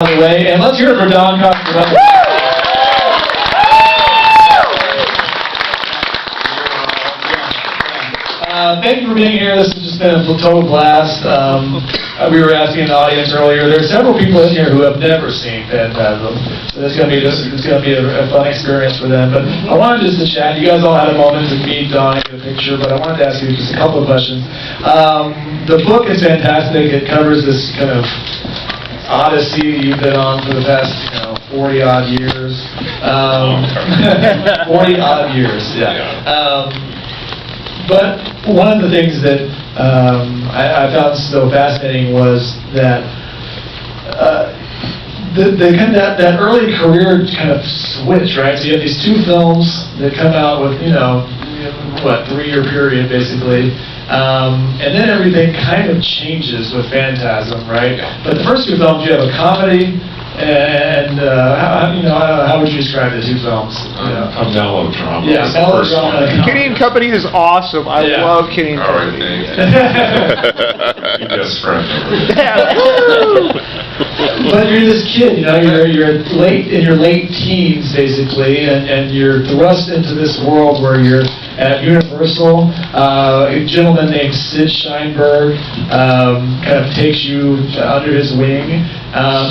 On the way, and let's hear it for Don Coscarelli. Thank you for being here. This has just been a total blast. We were asking the audience earlier. There are several people in here who have never seen Phantasm, so it's going to be a fun experience for them. But I wanted just to chat. You guys all had a moment to meet Don and get a picture, but I wanted to ask you just a couple of questions. The book is fantastic. It covers this kind of odyssey you've been on for the past, 40-odd years. 40-odd years, yeah. But one of the things that I found so fascinating was that the kind of that early career kind of switch, right? So you have these two films that come out with, 3-year period basically. And then everything kind of changes with Phantasm, right? But the first two films, you have a comedy, and how would you describe the two films? A melodrama. Yeah, melodrama. Kitty and Company is awesome. I love Kitty and Company. All right, thank you. Best friend. But you're this kid, you're in your late teens basically, and you're thrust into this world where you're at Universal. A gentleman named Sid Sheinberg kind of takes you under his wing.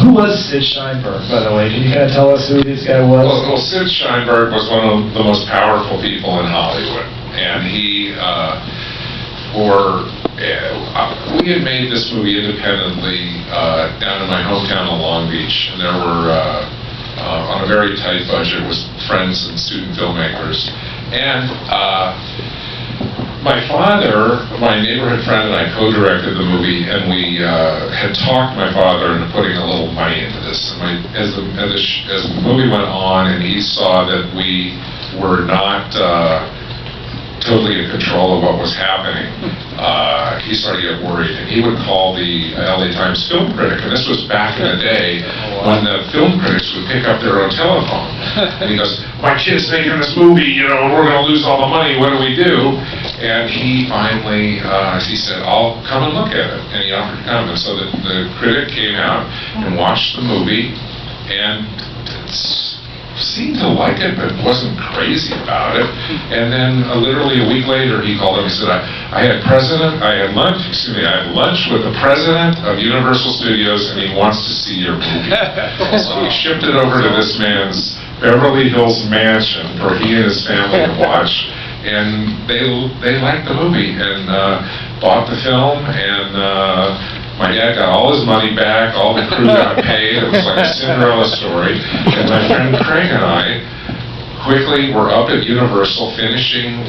Who was Sid Sheinberg, by the way? Can you kind of tell us who this guy was? Well, Sid Sheinberg was one of the most powerful people in Hollywood, and he, we had made this movie independently down in my hometown of Long Beach, and there were, on a very tight budget, with friends and student filmmakers. And my father, my neighborhood friend, and I co-directed the movie, and we had talked my father into putting a little money into this. And as the movie went on, and he saw that we were not totally in control of what was happening, he started to get worried, and he would call the LA Times film critic, and this was back in the day when the film critics would pick up their own telephone, and he goes, "My kid's making this movie, we're going to lose all the money, what do we do?" And he finally, he said, "I'll come and look at it," and he offered to come, and so the critic came out and watched the movie, and seemed to like it, but wasn't crazy about it. And then literally a week later, he called up and said, I had lunch with the president of Universal Studios, and he wants to see your movie." So he shipped it over to this man's Beverly Hills mansion for he and his family to watch, and they liked the movie and bought the film, and my dad got all his money back, all the crew got paid. It was like a Cinderella story. And my friend Craig and I quickly were up at Universal finishing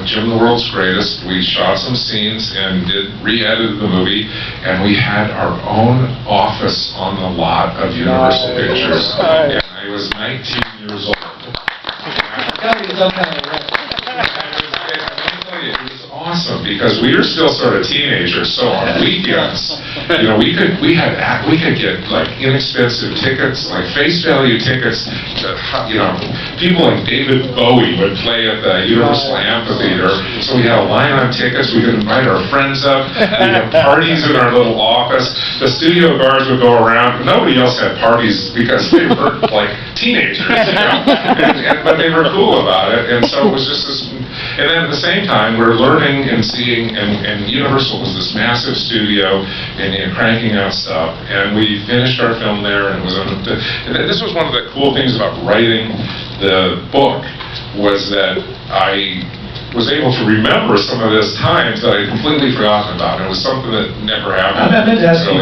Jim the World's Greatest. We shot some scenes and re-edited the movie, and we had our own office on the lot of Universal Pictures. And I was 19 years old. It was awesome because we were still sort of teenagers, so on weekends, we could get like inexpensive tickets, like face value tickets. People like David Bowie would play at the Universal Amphitheater, so we had a line on tickets. We could invite our friends up. We'd have parties in our little office. The studio guards would go around, but nobody else had parties because they were like teenagers, but they were cool about it, and so it was just this. And then at the same time, we're learning and seeing, and Universal was this massive studio, and cranking out stuff. And we finished our film there, and this was one of the cool things about writing the book, was that I was able to remember some of those times that I had completely forgotten about. It was something that never happened. I meant to ask you,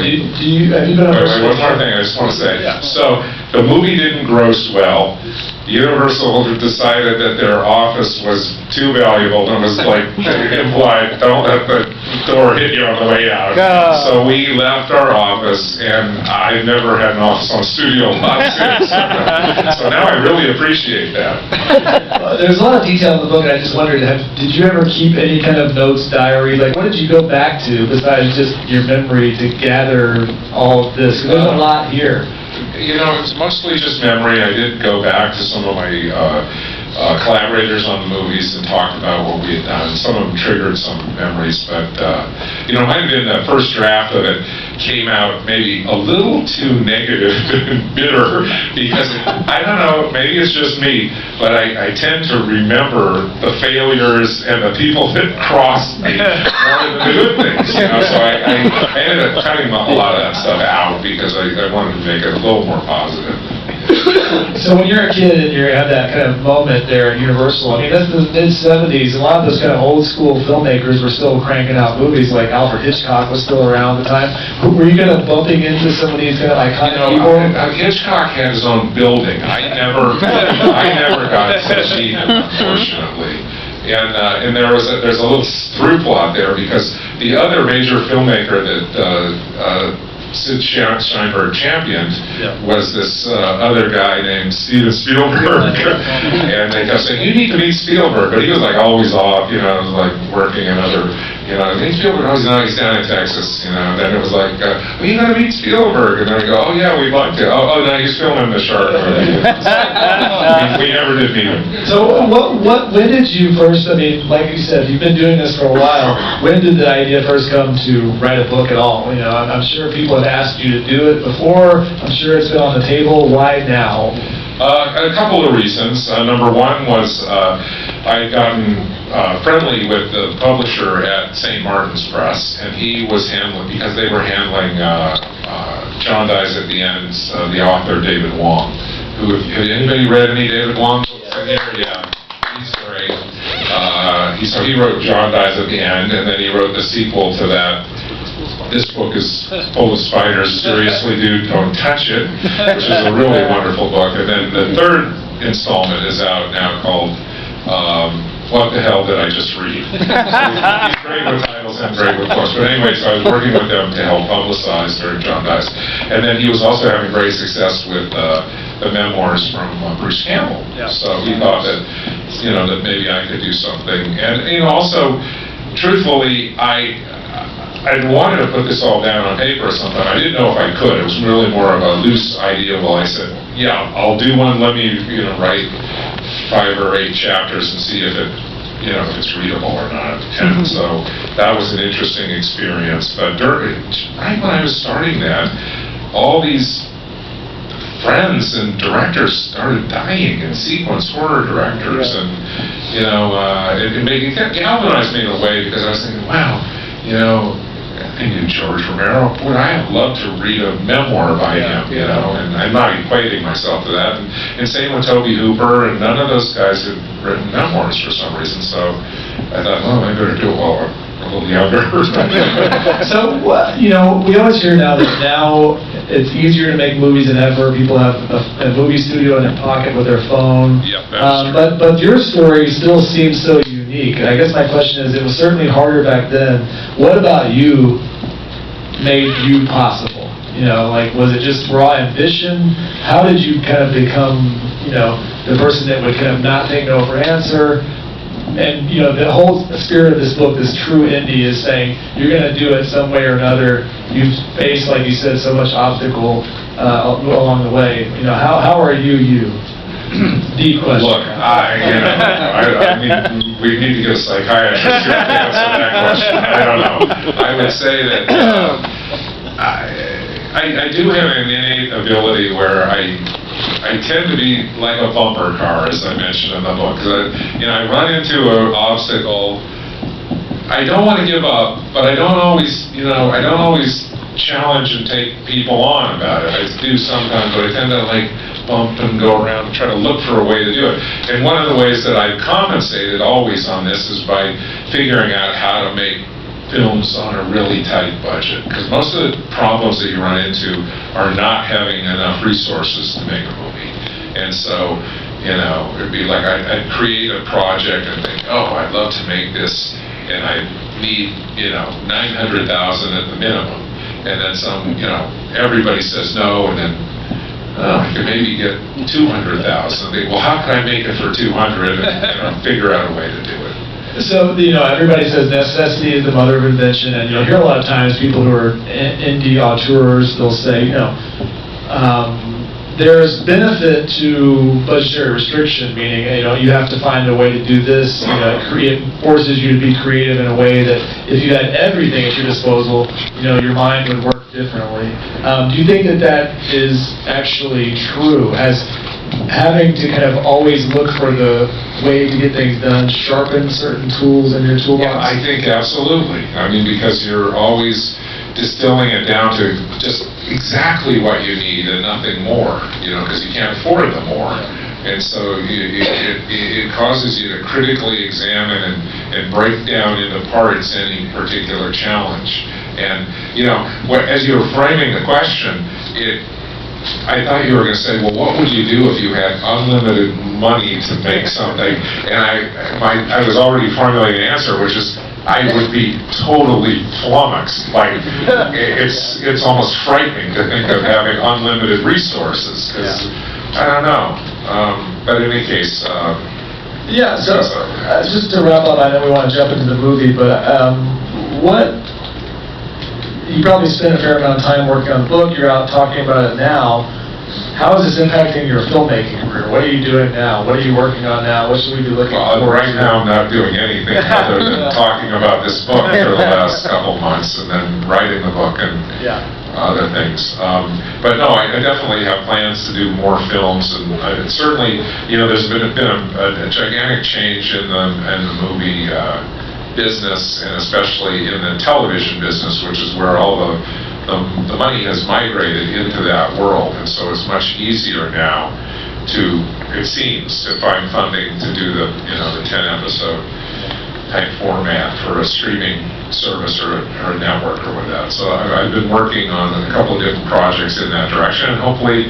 have you been on one more thing I just want to say. Yeah. So the movie didn't gross well. Universal decided that their office was too valuable and was like implied, don't let the door hit you on the way out. No. So we left our office, and I've never had an office on a studio lot since. So now I really appreciate that. There's a lot of detail in the book, and I just wondered, did you ever keep any kind of notes, diary? Like, what did you go back to besides just your memory to gather all of this? 'Cause there's a lot here. It's mostly just memory. I did go back to some of my collaborators on the movies and talked about what we had done. Some of them triggered some memories, but it might have been the first draft of it. came out maybe a little too negative and bitter because, I don't know, maybe it's just me, but I tend to remember the failures and the people that crossed me more than the good things, you know, so I ended up cutting a lot of that stuff out because I wanted to make it a little more positive. So when you're a kid and you have that kind of moment there at Universal, I mean, that's the mid-'70s, a lot of those kind of old-school filmmakers were still cranking out movies, like Alfred Hitchcock was still around at the time. Were you kind of bumping into some of these kind of iconic people? Hitchcock had his own building. I never got to see him, unfortunately. And there's a little through plot there because the other major filmmaker that Sid Sheinberg championed was this other guy named Steven Spielberg. And they kept saying, you need to meet Spielberg. But he was like always off, you know, like working in other, you know, meet Spielberg. Oh, he's down in Texas, you know. And then it was like, well, you got to meet Spielberg. And then we go, oh, yeah, we'd like to. Oh, no, he's filming the shark movie. We never did meet him. So when did you first, I mean, like you said, you've been doing this for a while. When did the idea first come to write a book at all? You know, I'm sure people have asked you to do it before. I'm sure it's been on the table. Why now? A couple of reasons. Number one was I had gotten friendly with the publisher at St. Martin's Press, and he was handling, because they were handling John Dies at the End, the author David Wong. Who, have anybody read any David Wong books in here? Yeah, he's great. So he wrote John Dies at the End, and then he wrote the sequel to that. This book is full of spiders. Seriously, dude, don't touch it, which is a really wonderful book. And then the third installment is out now called What the Hell Did I Just Read? So he's great with titles and great with books. But anyway, so I was working with them to help publicize during John Dies. And then he was also having great success with the memoirs from Bruce Campbell. So he thought that, you know, that maybe I could do something. And, you know, also, truthfully, I wanted to put this all down on paper or something. I didn't know if I could. It was really more of a loose idea. Well, I said, yeah, I'll do one. Let me, you know, write 5 or 8 chapters and see if it, you know, if it's readable or not. And so that was an interesting experience. But right when I was starting that, all these friends and directors started dying, and sequence horror directors, and you know, it galvanized me in a way because I was thinking, wow, you know. I knew George Romero. Boy, I'd love to read a memoir by him, you know, and I'm not equating myself to that. And same with Tobe Hooper, and none of those guys had written memoirs for some reason, so I thought, well, I better do it while I'm a little younger. So, you know, we always hear now that now it's easier to make movies than ever. People have a movie studio in their pocket with their phone. Yeah, that's true. But your story still seems so unique. I guess my question is, it was certainly harder back then. What about you made you possible? You know, like, was it just raw ambition? How did you kind of become, you know, the person that would kind of not take no for an answer? And, you know, the whole spirit of this book, this true indie, is saying you're going to do it some way or another. You've faced, like you said, so much obstacle along the way. You know, how are you? Deep question. Look, I mean, we need to get a psychiatrist to answer that question. I don't know. I would say that I do have an innate ability where I tend to be like a bumper car, as I mentioned in the book. You know, I run into an obstacle. I don't want to give up, but I don't always, you know, challenge and take people on about it. I do sometimes, but I tend to like bump and go around and try to look for a way to do it. And one of the ways that I've compensated always on this is by figuring out how to make films on a really tight budget. Because most of the problems that you run into are not having enough resources to make a movie. And so, you know, it'd be like I'd create a project and think, oh, I'd love to make this, and I need, you know, $900,000 at the minimum. And then some, you know, everybody says no, and then I could maybe get $200,000. Well, how can I make it for $200 and, you know, figure out a way to do it? So, you know, everybody says necessity is the mother of invention, and you'll hear a lot of times people who are indie auteurs, they'll say, you know, there's benefit to budgetary restriction, meaning, you know, you have to find a way to do this. You know, it forces you to be creative in a way that if you had everything at your disposal, you know, your mind would work differently. Do you think that that is actually true? As having to kind of always look for the way to get things done, sharpen certain tools in your toolbox? Yeah, I think absolutely. I mean, because you're always distilling it down to just exactly what you need and nothing more, because you can't afford the more. And so it causes you to critically examine and break down into parts any particular challenge. And, as you were framing the question, I thought you were going to say, well, what would you do if you had unlimited money to make something? And I was already formulating an answer, which is I would be totally flummoxed. Like, it's almost frightening to think of having unlimited resources, because I don't know. But in any case, yeah. So just to wrap up, I know we want to jump into the movie, but you probably spent a fair amount of time working on the book. You're out talking about it now. How is this impacting your filmmaking career? What are you doing now? What are you working on now? What should we be looking for? Right now, I'm not doing anything other than talking about this book for the last couple months, and then writing the book and other things. But no, I definitely have plans to do more films, and certainly, there's been a gigantic change in the movie business, and especially in the television business, which is where all the money has migrated into that world, and so it's much easier now it seems, to find funding to do the 10-episode type format for a streaming service or a network or whatever. So I've been working on a couple of different projects in that direction, and hopefully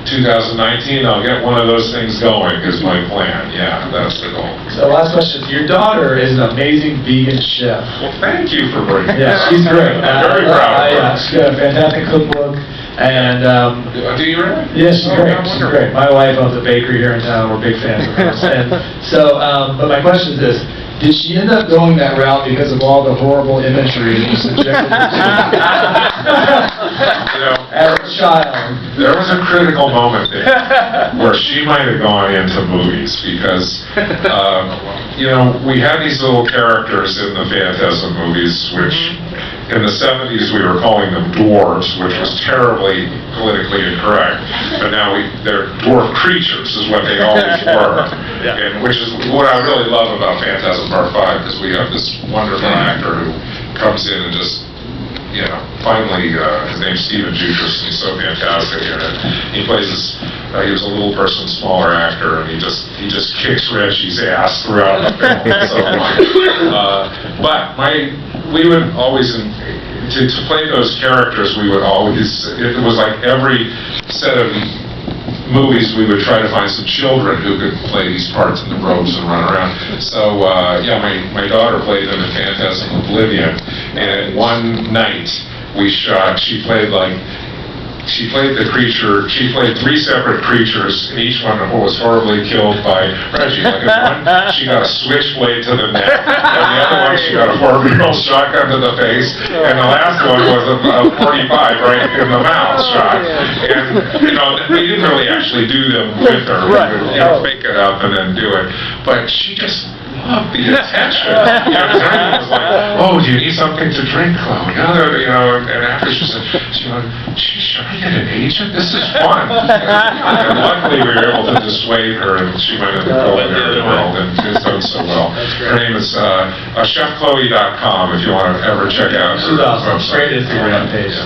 2019 I'll get one of those things going is my plan. Yeah, that's the goal. So last question. Your daughter is an amazing vegan chef. Well, thank you for bringing Yeah, she's great. I'm very proud of her. She's got a fantastic cookbook. And do you really? Yeah, she's great. She's great. My wife owns a bakery here in town. We're big fans of hers. And so, but my question is this: did she end up going that route because of all the horrible imagery that was subjected as a child? There was a critical moment there where she might have gone into movies because, we had these little characters in the Phantasm movies, which in the 70s we were calling them dwarves, which was terribly politically incorrect. But now they're dwarf creatures is what they always were. And which is what I really love about Phantasm Part 5, because we have this wonderful actor who comes in and just, finally, his name's Stephen Jutras, and he's so fantastic in it. He plays this, he was a little person, smaller actor, and he just kicks Reggie's ass throughout the film. So but we would always, to play those characters, we would always, it was like every set of movies, we would try to find some children who could play these parts in the robes and run around. So, my daughter played in the Phantasm Oblivion, and one night she played the creature, she played 3 separate creatures, and each one was horribly killed by Reggie. Like one, she got a switchblade to the neck, and the other one, she got a 4-barrel shotgun to the face, and the last one was a 45 right in the mouth shot. And, we didn't really actually do them with her. We would, fake it up and then do it. But she just loved the attention. Everyone was like, "Oh, do you need something to drink, Chloe?" And after she said, "Geez, should I get an agent? This is fun." And luckily, we were able to dissuade her, and she went into the culinary world and has done so well. Her name is chefchloe.com if you want to ever check out her She's awesome. website. Great Instagram page.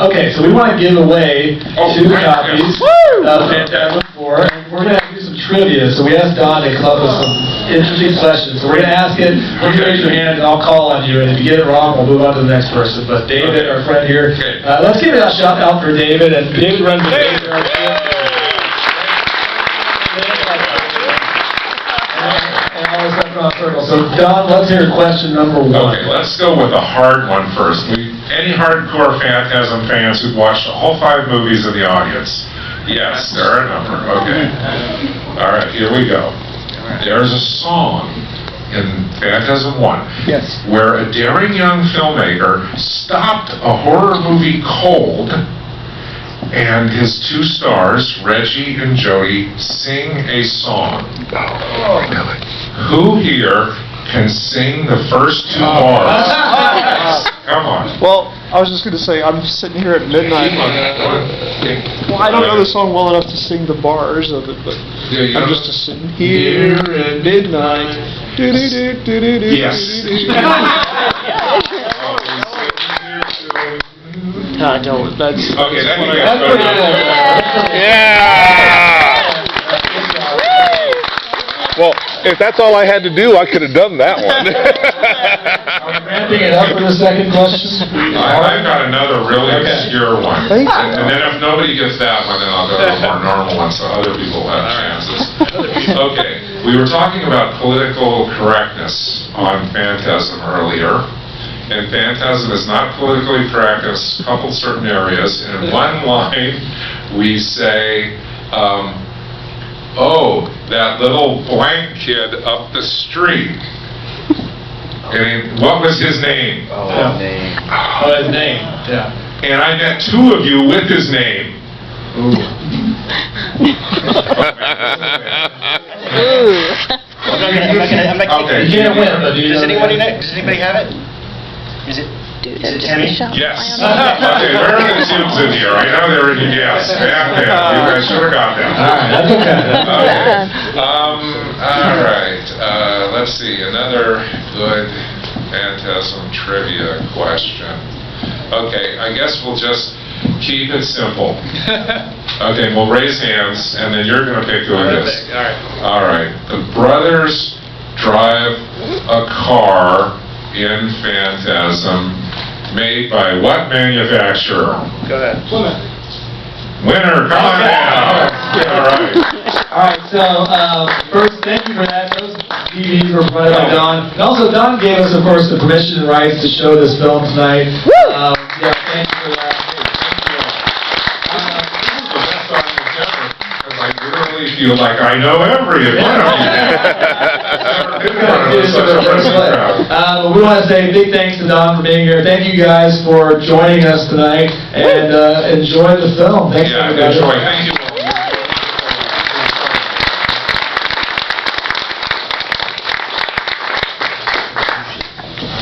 Okay, so we want to give away 2 copies of Phantasm 4, and we're going to do some trivia. So we asked Don to come up with some interesting questions. So we're going to ask it. You can raise your hand, and I'll call on you. And if you get it wrong, we'll move on to the next person. But David, our friend here, let's give it a shout out for David. And David runs the So Don, let's hear question number 1. Okay, let's go with a hard one first. Any hardcore Phantasm fans who've watched all 5 movies in the audience? Yes, there are a number. Okay. All right, here we go. There's a song in Phantasm 1 where a daring young filmmaker stopped a horror movie cold, and his 2 stars, Reggie and Jody, sing a song. Oh, really? Who here can sing the first 2 bars? Come on. Well, I was just going to say, I'm sitting here at midnight. Well, I don't know the song well enough to sing the bars of it, but I'm just sitting here at midnight. Yes. No, that's Okay, that you That's guys pretty go. good. yeah. Well, if that's all I had to do, I could have done that one. Ramping it up for the second question. I've got another really obscure one. Thank you. And then if nobody gets that one, then I'll go to a more normal one so other people have chances. Okay, we were talking about political correctness on Phantasm earlier. And Phantasm is not politically correct in a couple certain areas. In one line, we say, oh, that little blank kid up the street. And what was his name? Oh, his name. Yeah. And I met two of you with his name. Okay. You can't win, but Does anybody have it? Is it Timmy? Yes. Okay, where are the tubes in here? I know they're in your gas. Yeah, you guys should have got them. All right, that's okay. All right. Let's see. Another good Phantasm trivia question. Okay, I guess we'll just keep it simple. Okay, we'll raise hands, and then you're going to pick who it is. All right. All right. The brothers drive a car in Phantasm made by what manufacturer? Go ahead. Winner, come on down. All right. All right, so first, thank you for that. Those DVDs were provided by Don. And also, Don gave us, of course, the permission and rights to show this film tonight. Yeah, thank you for that. I literally feel like I know every one of you. But we want to say big thanks to Don for being here. Thank you guys for joining us tonight, and enjoy the film. Thanks, Yeah, everybody. enjoy. Thank you.